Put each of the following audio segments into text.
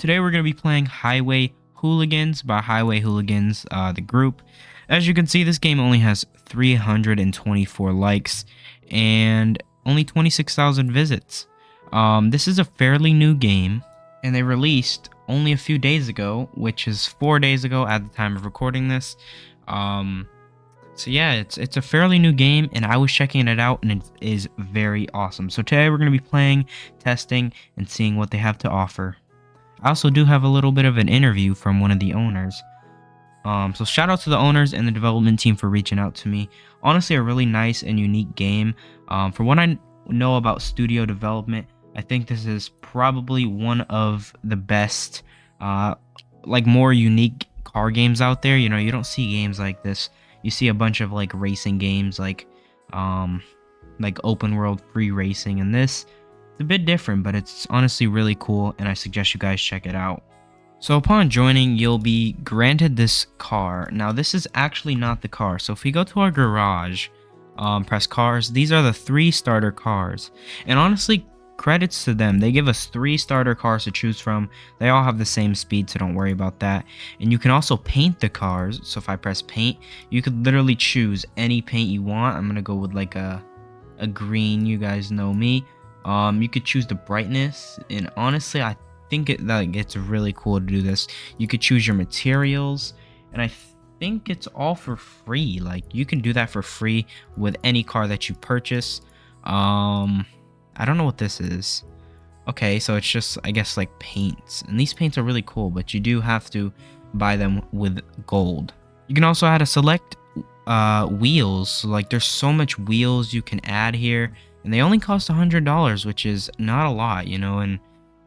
Today we're going to be playing Highway Hooligans by Highway Hooligans, the group. As you can see, this game only has 324 likes and only 26,000 visits. This is a fairly new game, and they released only a few days ago, which is 4 days ago at the time of recording this. So yeah, it's a fairly new game, and I was checking it out, and it is very awesome. So today we're going to be playing, testing, and seeing what they have to offer. I also do have a little bit of an interview from one of the owners. So shout out to the owners and the development team for reaching out to me. Honestly, a really nice and unique game. For what I know about studio development, I think this is probably one of the best, more unique car games out there. You know, you don't see games like this. You see a bunch of like racing games, like open world free racing, and this. It's a bit different, but it's honestly really cool, and I suggest you guys check it out. So upon joining, you'll be granted this car. Now, this is actually not the car. So if we go to our garage, press cars, these are the 3 starter cars. And honestly, credits to them. They give us 3 starter cars to choose from. They all have the same speed, so don't worry about that. And you can also paint the cars. So if I press paint, you could literally choose any paint you want. I'm going to go with like a green. You guys know me. You could choose the brightness, and honestly, I think it's really cool to do this. You could choose your materials, and I think it's all for free. Like, you can do that for free with any car that you purchase. I don't know what this is. Okay, so it's just, I guess, like paints, and these paints are really cool, but you do have to buy them with gold. You can also add a select wheels. So, like, there's so much wheels you can add here. And they only cost $100, which is not a lot, you know, and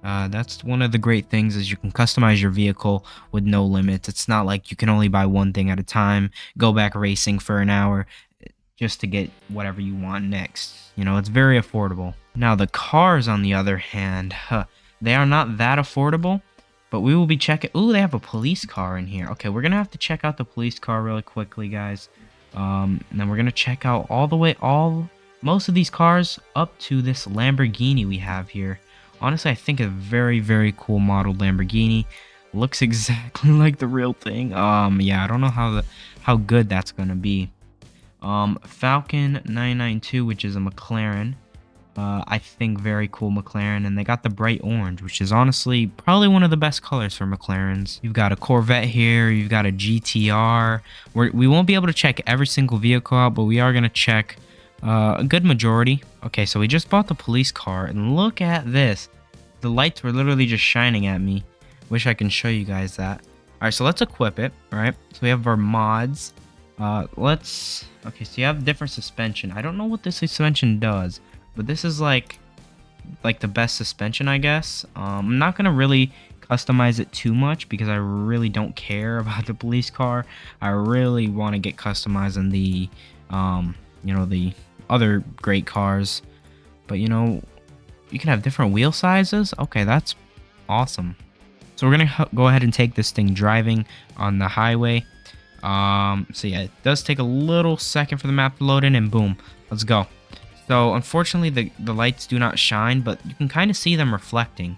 that's one of the great things is you can customize your vehicle with no limits. It's not like you can only buy one thing at a time, go back racing for an hour just to get whatever you want next. You know, it's very affordable. Now, the cars, on the other hand, they are not that affordable, but we will be checking. Ooh, they have a police car in here. Okay, we're going to have to check out the police car really quickly, guys. And then we're going to check out most of these cars up to this Lamborghini we have here. Honestly, I think a very, very cool modeled Lamborghini. Looks exactly like the real thing. Yeah, I don't know how good that's gonna be. Falcon 992, which is a McLaren. I think very cool McLaren, and they got the bright orange, which is honestly probably one of the best colors for McLarens. You've got a Corvette here, you've got a GTR. We won't be able to check every single vehicle out, but we are gonna check a good majority. Okay, so we just bought the police car, and look at this. The lights were literally just shining at me. Wish I can show you guys that. Alright, so let's equip it. Alright, so we have our mods. Okay, so you have different suspension. I don't know what this suspension does, but this is like the best suspension, I guess. I'm not gonna really customize it too much because I really don't care about the police car. I really want to get customized in the the other great cars, but you know, you can have different wheel sizes. Okay, that's awesome. So we're gonna go ahead and take this thing driving on the highway. So yeah, it does take a little second for the map to load in, and boom, let's go. So unfortunately, the lights do not shine, but you can kind of see them reflecting.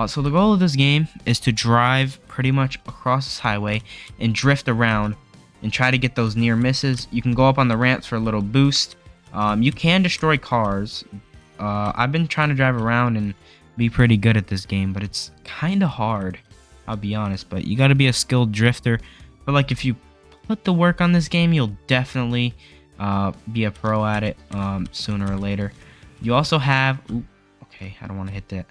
So the goal of this game is to drive pretty much across this highway and drift around and try to get those near misses. You can go up on the ramps for a little boost. You can destroy cars. I've been trying to drive around and be pretty good at this game, but it's kind of hard, I'll be honest. But you got to be a skilled drifter. But like, if you put the work on this game, you'll definitely be a pro at it sooner or later. You also have... Ooh, okay, I don't want to hit that.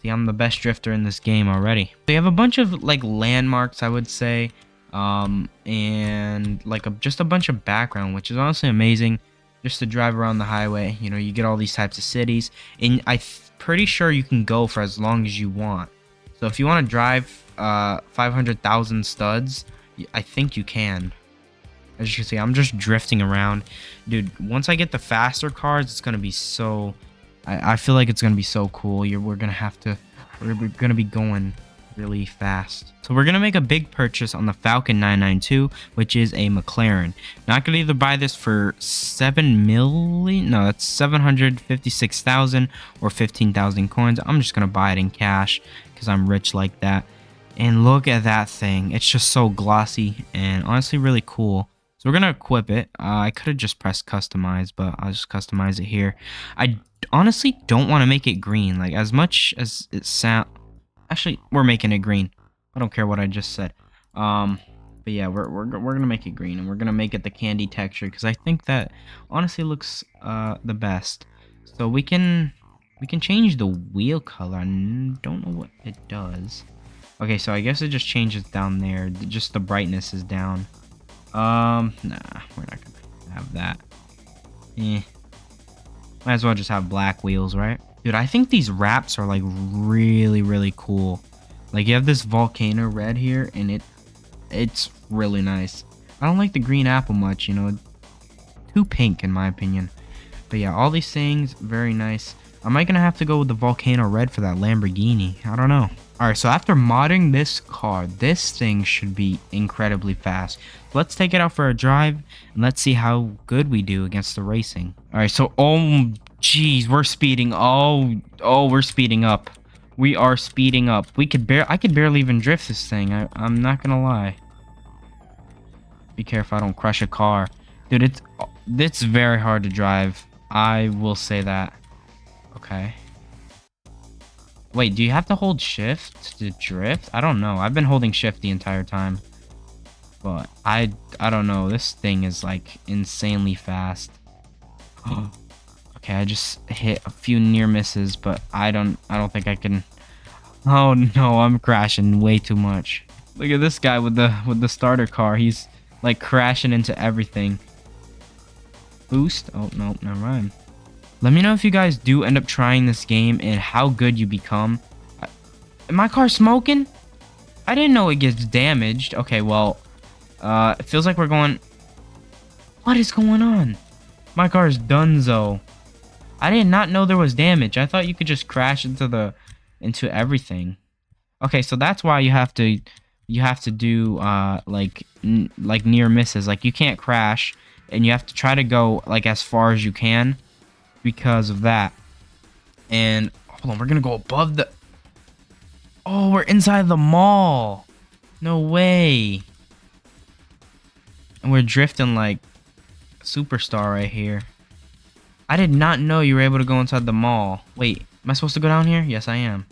See, I'm the best drifter in this game already. So you have a bunch of like landmarks, I would say. And like just a bunch of background, which is honestly amazing just to drive around the highway. You know, you get all these types of cities, and I'm pretty sure you can go for as long as you want. So if you want to drive 500,000 studs, I think you can. As you can see, I'm just drifting around. Dude, once I get the faster cars, it's gonna be so... I feel like it's gonna be so cool. We're gonna be going really fast. So we're gonna make a big purchase on the Falcon 992, which is a McLaren. Now I could either buy this for 7 million, no, that's 756,000 or 15,000 coins. I'm just gonna buy it in cash because I'm rich like that. And look at that thing. It's just so glossy and honestly really cool. So we're gonna equip it. I could have just pressed customize, but I'll just customize it here. I honestly don't want to make it green. Like, as much as it sound, actually, we're making it green. I don't care what I just said. But yeah, we're gonna make it green, and we're gonna make it the candy texture because I think that honestly looks the best. So we can change the wheel color. I don't know what it does. Okay, so I guess it just changes down there. Just the brightness is down. Nah, we're not gonna have that. Might as well just have black wheels, right? Dude, I think these wraps are like really cool. Like, you have this volcano red here, and it's really nice. I don't like the green apple much, you know, too pink in my opinion. But yeah, all these things very nice. I might gonna have to go with the volcano red for that Lamborghini. I don't know. Alright, so after modding this car, this thing should be incredibly fast. Let's take it out for a drive, and let's see how good we do against the racing. Alright, so, oh, jeez, we're speeding. Oh, we're speeding up. We are speeding up. I could barely even drift this thing. I'm not gonna lie. Be careful I don't crush a car. Dude, it's very hard to drive. I will say that. Okay. Wait, do you have to hold shift to drift? I don't know. I've been holding shift the entire time. But I don't know. This thing is like insanely fast. Okay, I just hit a few near misses, but I don't think I can. Oh no, I'm crashing way too much. Look at this guy with the starter car. He's like crashing into everything. Boost? Oh no, never mind. Let me know if you guys do end up trying this game and how good you become. My car's smoking? I didn't know it gets damaged. Okay, well, it feels like we're going... What is going on? My car's donezo. I did not know there was damage. I thought you could just crash into everything. Okay, so that's why you have to do like near misses. Like, you can't crash, and you have to try to go like as far as you can. Because of that. And hold on, we're gonna go above the... Oh, we're inside the mall. No way. And we're drifting like a superstar right here. I did not know you were able to go inside the mall. Wait, am I supposed to go down here? Yes, I am.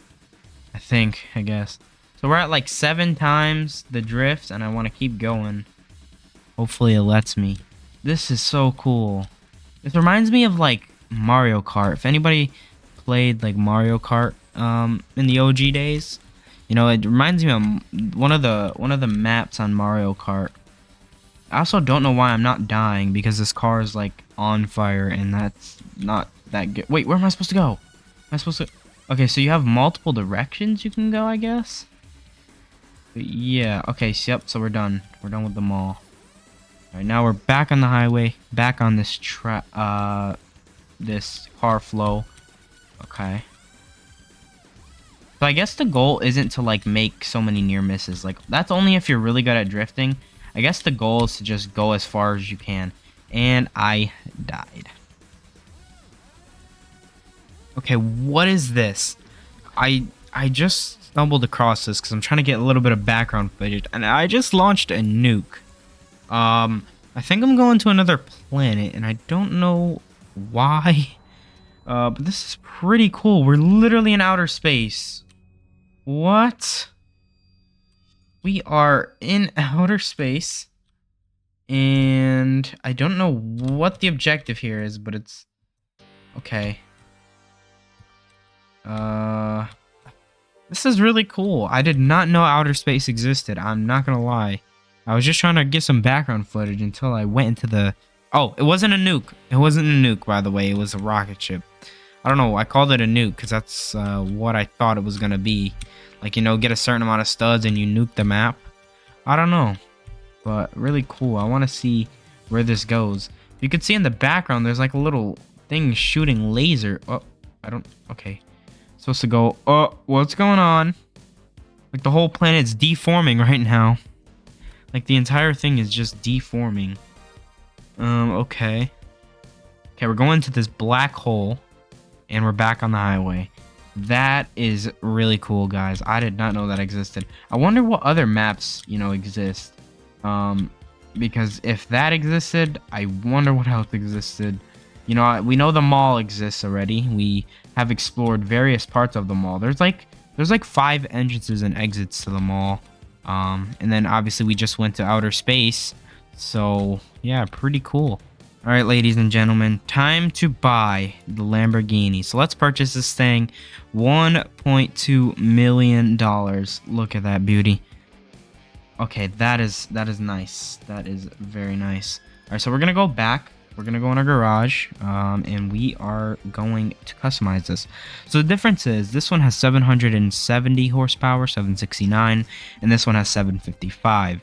I guess. So we're at like 7 times the drift, and I want to keep going. Hopefully it lets me. This is so cool. This reminds me of like Mario Kart. If anybody played like Mario Kart in the OG days, you know, it reminds me of one of the maps on Mario Kart. I also don't know why I'm not dying, because this car is like on fire, and that's not that good. Wait, where am I supposed to go? Am I supposed to... Okay, so you have multiple directions you can go, I guess. But yeah, okay, yep, so we're done. We're done with the mall. Alright, now we're back on the highway, back on this this car flow. Okay. So I guess the goal isn't to like make so many near misses. Like, that's only if you're really good at drifting. I guess the goal is to just go as far as you can. And I died. Okay, what is this? I just stumbled across this because I'm trying to get a little bit of background footage, and I just launched a nuke. I think I'm going to another planet, and I don't know why. But this is pretty cool. We're literally in outer space. What? We are in outer space, and I don't know what the objective here is, but it's okay. This is really cool. I did not know outer space existed. I'm not gonna lie. I was just trying to get some background footage until I went into the... Oh, it wasn't a nuke. It wasn't a nuke, by the way. It was a rocket ship. I don't know. I called it a nuke because that's what I thought it was gonna be. Like, you know, get a certain amount of studs and you nuke the map. I don't know. But really cool. I want to see where this goes. You can see in the background, there's like a little thing shooting laser. Oh, I don't... Okay. Supposed to go... Oh, what's going on? Like the whole planet's deforming right now. Like the entire thing is just deforming. Okay. Okay, we're going to this black hole and we're back on the highway. That is really cool, guys. I did not know that existed. I wonder what other maps, exist. Because if that existed, I wonder what else existed. We know the mall exists already. We have explored various parts of the mall. There's like 5 entrances and exits to the mall. And then obviously we just went to outer space. So yeah, pretty cool. All right, ladies and gentlemen, time to buy the Lamborghini. So let's purchase this thing. $1.2 million. Look at that beauty. Okay, that is nice. That is very nice. All right, so we're gonna go back. We're gonna go in our garage, and we are going to customize this. So the difference is this one has 770 horsepower, 769, and this one has 755.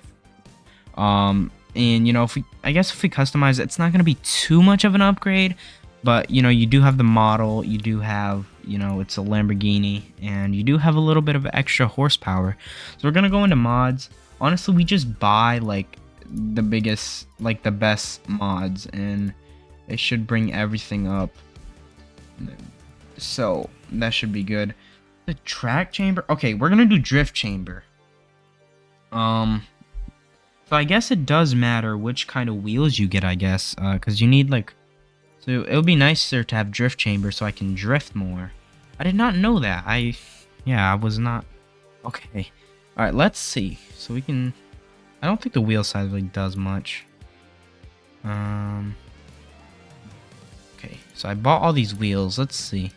And if we customize it, it's not gonna be too much of an upgrade, but you do have the model, you do have it's a Lamborghini, and you do have a little bit of extra horsepower. So we're gonna go into mods. Honestly, we just buy like the best mods, and it should bring everything up. So that should be good. The track chamber. Okay, we're gonna do drift chamber. So I guess it does matter which kind of wheels you get, I guess, because you need so it would be nicer to have drift chamber so I can drift more. I did not know that. I was not. Okay. All right, let's see. So we can. I don't think the wheel size really does much. Okay, so I bought all these wheels. Let's see.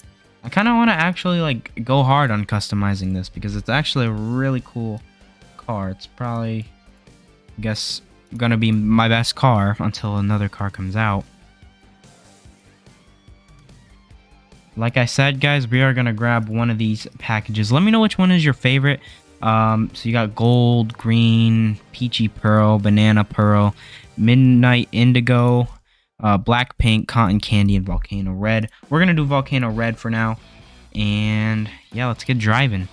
I kind of want to actually go hard on customizing this because it's actually a really cool car. It's probably, I guess, gonna be my best car until another car comes out. Like I said, guys, we are gonna grab one of these packages. Let me know which one is your favorite. So you got gold, green, peachy pearl, banana pearl, midnight indigo, black pink, cotton candy, and volcano red. We're gonna do volcano red for now, and yeah, let's get driving.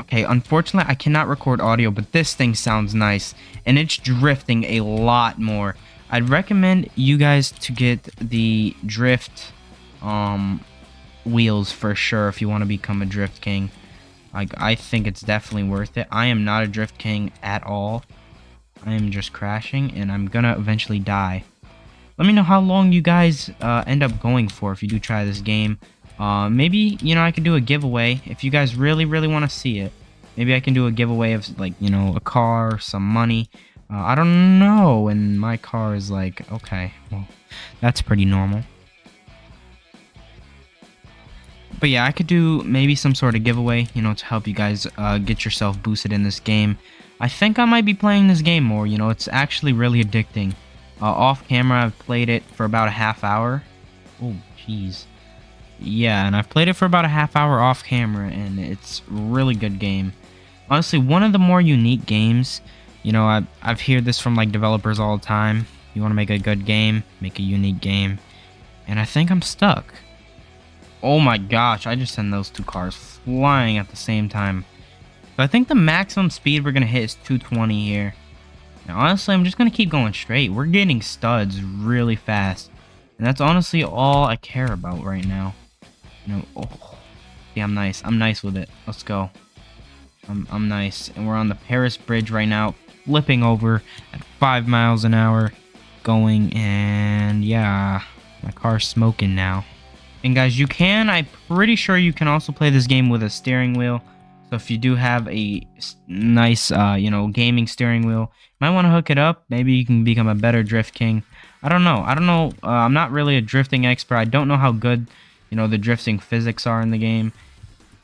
Okay, unfortunately I cannot record audio, but this thing sounds nice, and it's drifting a lot more. I'd recommend you guys to get the drift wheels for sure if you want to become a drift king. I think it's definitely worth it. I am not a drift king at all. I am just crashing, and I'm gonna eventually die. Let me know how long you guys end up going for if you do try this game. Maybe, I could do a giveaway if you guys really want to see it. Maybe I can do a giveaway of, a car, some money. I don't know, and my car is okay, well, that's pretty normal. But yeah, I could do maybe some sort of giveaway, to help you guys get yourself boosted in this game. I think I might be playing this game more, it's actually really addicting. Off camera, I've played it for about a half hour. Oh, jeez. Yeah, and I've played it for about a half hour off camera, and it's a really good game. Honestly, one of the more unique games. I've heard this from developers all the time. You want to make a good game, make a unique game. And I think I'm stuck. Oh my gosh, I just sent those two cars flying at the same time. So I think the maximum speed we're going to hit is 220 here. Now, honestly, I'm just going to keep going straight. We're getting studs really fast. And that's honestly all I care about right now. Oh, yeah, I'm nice. I'm nice with it. Let's go. I'm nice. And we're on the Paris Bridge right now, flipping over at 5 miles an hour going. And yeah, my car's smoking now. And guys, I'm pretty sure you can also play this game with a steering wheel. So if you do have a nice, gaming steering wheel, you might want to hook it up. Maybe you can become a better drift king. I don't know. I'm not really a drifting expert. I don't know how good, the drifting physics are in the game.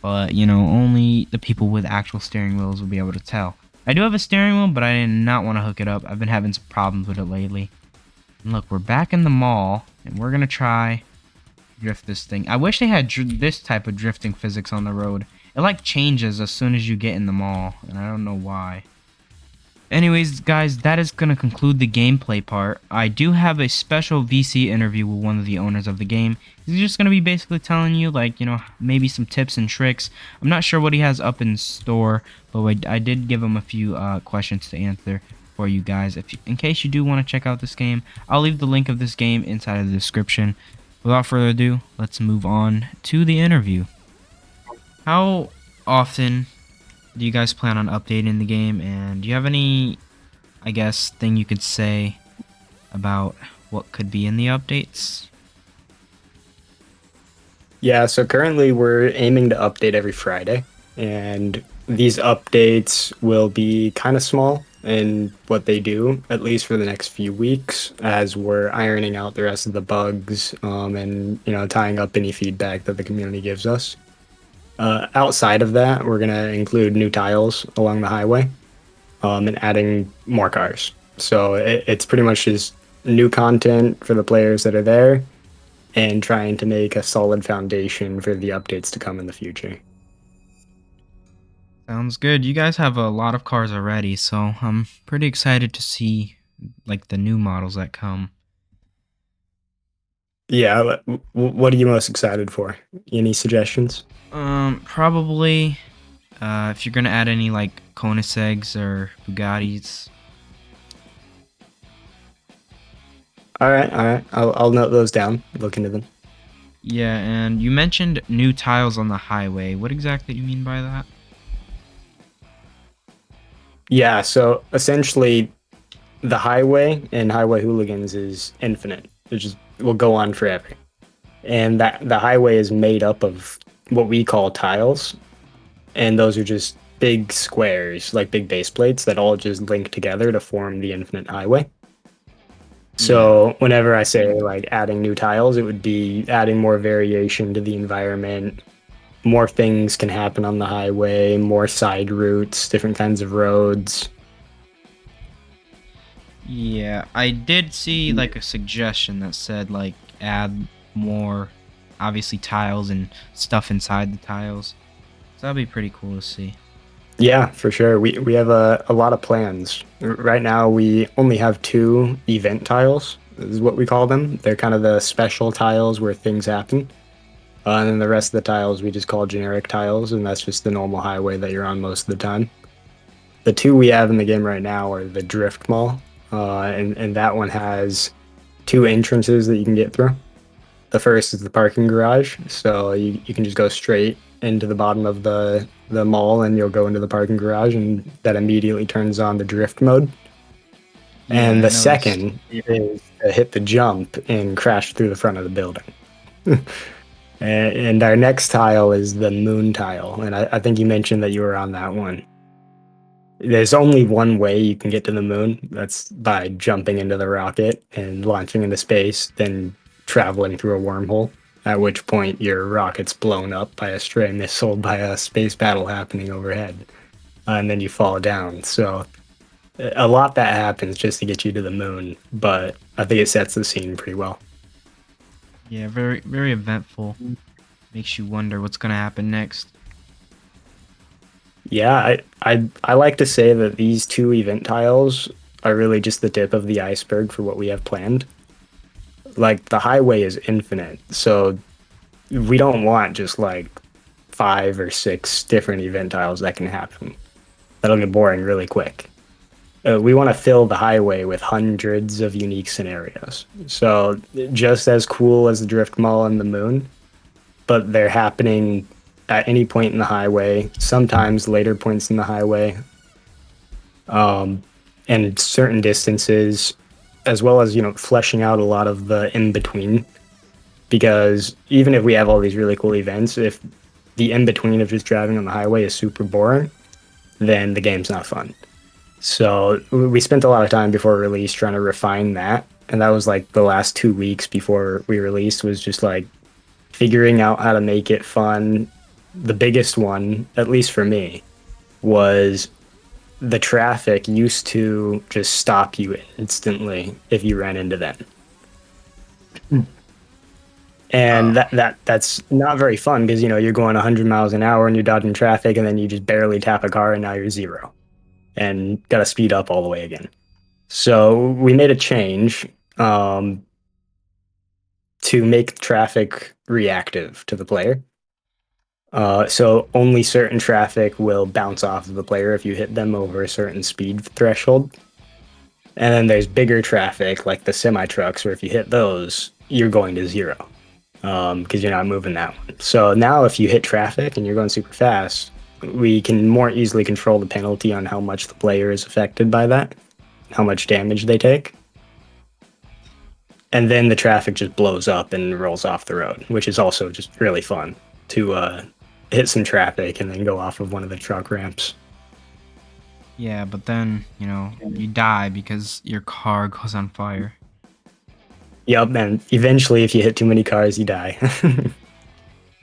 But, only the people with actual steering wheels will be able to tell. I do have a steering wheel, but I did not want to hook it up. I've been having some problems with it lately. And look, we're back in the mall, and we're going to try drift this thing. I wish they had this type of drifting physics on the road. It changes as soon as you get in the mall, and I don't know why. Anyways, guys, that is going to conclude the gameplay part. I do have a special VC interview with one of the owners of the game. He's just going to be basically telling you, like, maybe some tips and tricks. I'm not sure what he has up in store, but I did give him a few questions to answer for you guys. In case you do want to check out this game, I'll leave the link of this game inside of the description. Without further ado, let's move on to the interview. How often do you guys plan on updating the game, and do you have any, I guess, thing you could say about what could be in the updates? Yeah, so currently we're aiming to update every Friday, and these updates will be kind of small in what they do, at least for the next few weeks, as we're ironing out the rest of the bugs, and tying up any feedback that the community gives us. Outside of that, we're gonna include new tiles along the highway, and adding more cars. So it's pretty much just new content for the players that are there and trying to make a solid foundation for the updates to come in the future. Sounds good. You guys have a lot of cars already, so I'm pretty excited to see like the new models that come. Yeah, what are you most excited for? Any suggestions? Probably if you're gonna add any like Koenigseggs or Bugattis. All right, all right. I'll note those down. Look into them. Yeah, and you mentioned new tiles on the highway. What exactly do you mean by that? Yeah, so essentially, the highway in Highway Hooligans is infinite. It just will go on forever, and that the highway is made up of what we call tiles, and those are just big squares, like big base plates that all just link together to form the infinite highway. Yeah. So whenever I say like adding new tiles, it would be adding more variation to the environment. More things can happen on the highway, more side routes, different kinds of roads. Yeah, I did see like a suggestion that said like add more obviously tiles and stuff inside the tiles. So that'd be pretty cool to see. Yeah, for sure. We have a lot of plans. Right now we only have two event tiles, is what we call them. They're kind of the special tiles where things happen. And then the rest of the tiles we just call generic tiles, and that's just the normal highway that you're on most of the time. The two we have in the game right now are the Drift Mall, and that one has two entrances that you can get through. The first is the parking garage, so you can just go straight into the bottom of the mall, and you'll go into the parking garage, and that immediately turns on the drift mode. Yeah, And I the noticed. second is to hit the jump and crash through the front of the building. And our next tile is the moon tile, and I think you mentioned that you were on that one. There's only one way you can get to the moon. That's by jumping into the rocket and launching into space, then traveling through a wormhole. At which point your rocket's blown up by a stray missile by a space battle happening overhead, and then you fall down. So a lot that happens just to get you to the moon, but I think it sets the scene pretty well. Yeah, very very eventful. Makes you wonder what's gonna happen next. Yeah, I like to say that these two event tiles are really just the tip of the iceberg for what we have planned. Like the highway is infinite, so we don't want just like five or six different event tiles that can happen. That'll get boring really quick. We want to fill the highway with hundreds of unique scenarios. So just as cool as the drift mall and the moon, but they're happening at any point in the highway, sometimes later points in the highway, and certain distances, as well as fleshing out a lot of the in between. Because even if we have all these really cool events, if the in between of just driving on the highway is super boring, then the game's not fun. So we spent a lot of time before release trying to refine that, and that was like the last 2 weeks before we released was just like figuring out how to make it fun. The biggest one, at least for me, was the traffic used to just stop you instantly if you ran into them. And Oh, that's not very fun because you're going 100 miles an hour and you're dodging traffic and then you just barely tap a car and now you're zero. and got to speed up all the way again. So we made a change um, to make traffic reactive to the player. So only certain traffic will bounce off of the player if you hit them over a certain speed threshold. And then there's bigger traffic like the semi trucks, where if you hit those, you're going to zero because you're not moving that one. So now if you hit traffic and you're going super fast, we can more easily control the penalty on how much the player is affected by that, how much damage they take. And then the traffic just blows up and rolls off the road, which is also just really fun to hit some traffic and then go off of one of the truck ramps. Yeah, but then, you die because your car goes on fire. Yep, and eventually, if you hit too many cars, you die.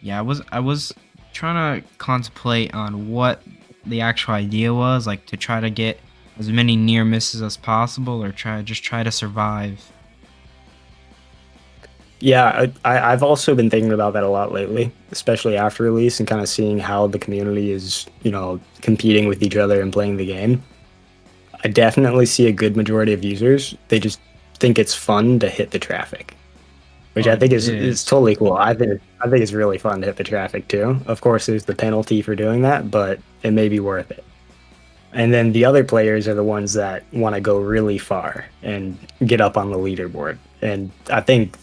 Yeah, I was trying to contemplate on what the actual idea was, like to try to get as many near misses as possible or try to survive. Yeah, I've also been thinking about that a lot lately, especially after release and kind of seeing how the community is, competing with each other and playing the game. I definitely see a good majority of users. They just think it's fun to hit the traffic, which Oh, I it think is is. totally cool. I think it's really fun to hit the traffic too. Of course, there's the penalty for doing that, but it may be worth it. And then the other players are the ones that want to go really far and get up on the leaderboard. And I think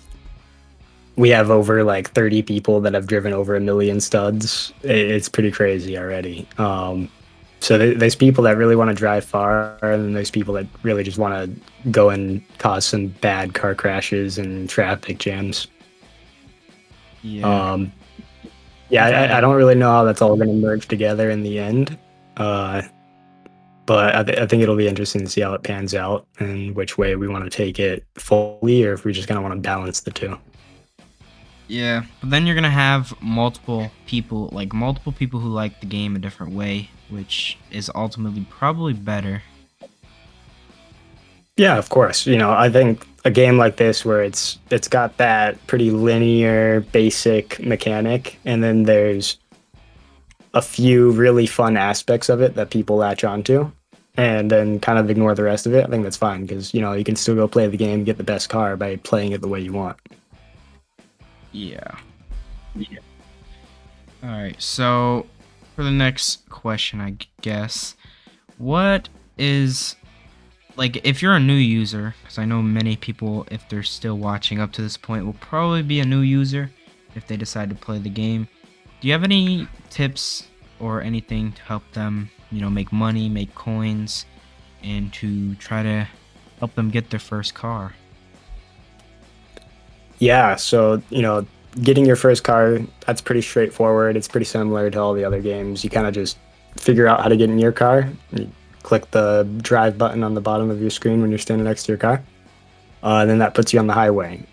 we have over like 30 people that have driven over 1 million studs. It's pretty crazy already. So there's people that really want to drive far, and then there's people that really just want to go and cause some bad car crashes and traffic jams. Yeah. Um, I yeah, get I it. don't really know how that's all going to merge together in the end. Uh, but I think it'll be interesting to see how it pans out and which way we want to take it fully, or if we just kind of want to balance the two. Yeah, but then you're gonna have multiple people who like the game a different way, which is ultimately probably better. Yeah, of course. I think a game like this where it's got that pretty linear, basic mechanic, and then there's a few really fun aspects of it that people latch onto, and then kind of ignore the rest of it. I think that's fine because you can still go play the game, get the best car by playing it the way you want. Yeah. All right. So for the next question, I guess, what is like if you're a new user, because I know many people, if they're still watching up to this point, will probably be a new user if they decide to play the game. Do you have any tips or anything to help them, make money, make coins, and to try to help them get their first car? Yeah, so getting your first car, that's pretty straightforward. It's pretty similar to all the other games. You kind of just figure out how to get in your car. You click the drive button on the bottom of your screen when you're standing next to your car. And then that puts you on the highway.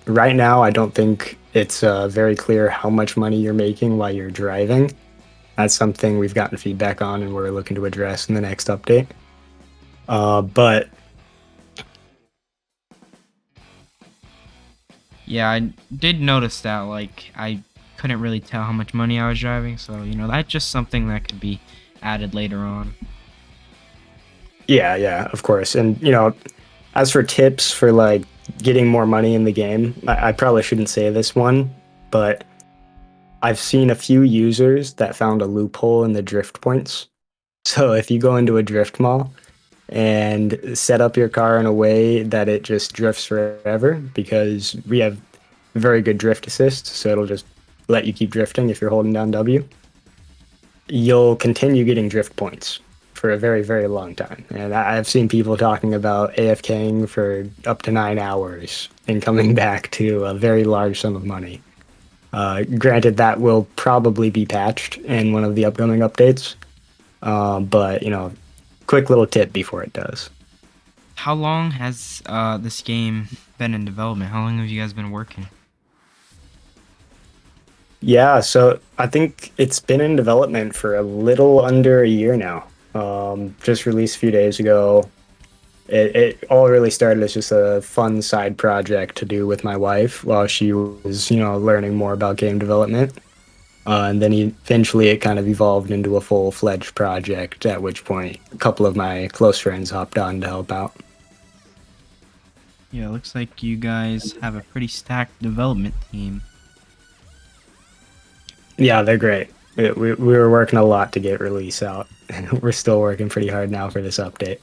Right now, I don't think it's very clear how much money you're making while you're driving. That's something we've gotten feedback on and we're looking to address in the next update. But Yeah, I did notice that. Like, I couldn't really tell how much money I was driving, so that's just something that could be added later on. yeah, yeah, of course. And as for tips for like getting more money in the game, I probably shouldn't say this one, but I've seen a few users that found a loophole in the drift points. So if you go into a drift mall and set up your car in a way that it just drifts forever, because we have very good drift assist, so it'll just let you keep drifting if you're holding down W. You'll continue getting drift points for a very, very long time. And I've seen people talking about AFKing for up to 9 hours and coming back to a very large sum of money. Granted, that will probably be patched in one of the upcoming updates, but quick little tip before it does. How long has this game been in development? How long have you guys been working? Yeah, so I think it's been in development for a little under a year now. Just released a few days ago. It all really started as just a fun side project to do with my wife while she was, learning more about game development. And then eventually it kind of evolved into a full-fledged project, at which point a couple of my close friends hopped on to help out. Yeah, it looks like you guys have a pretty stacked development team. Yeah, they're great. We were working a lot to get release out. We're still working pretty hard now for this update.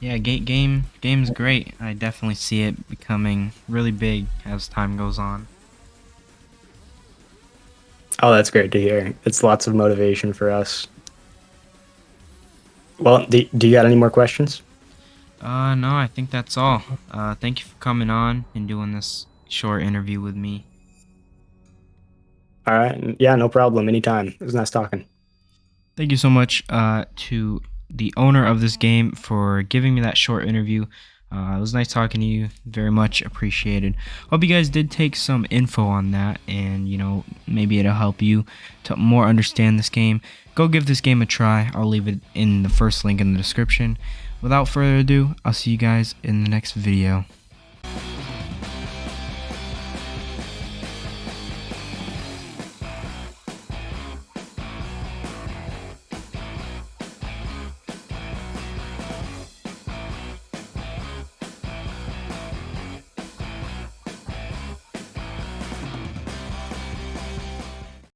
Yeah, game's great. I definitely see it becoming really big as time goes on. Oh, that's great to hear. It's lots of motivation for us. Well, do you got any more questions? No, I think that's all. Thank you for coming on and doing this short interview with me. All right. Yeah, no problem. Anytime. It was nice talking. Thank you so much to the owner of this game for giving me that short interview. It was nice talking to you. Very much appreciated. Hope you guys did take some info on that, and maybe it'll help you to more understand this game. Go give this game a try. I'll leave it in the first link in the description. Without further ado, I'll see you guys in the next video.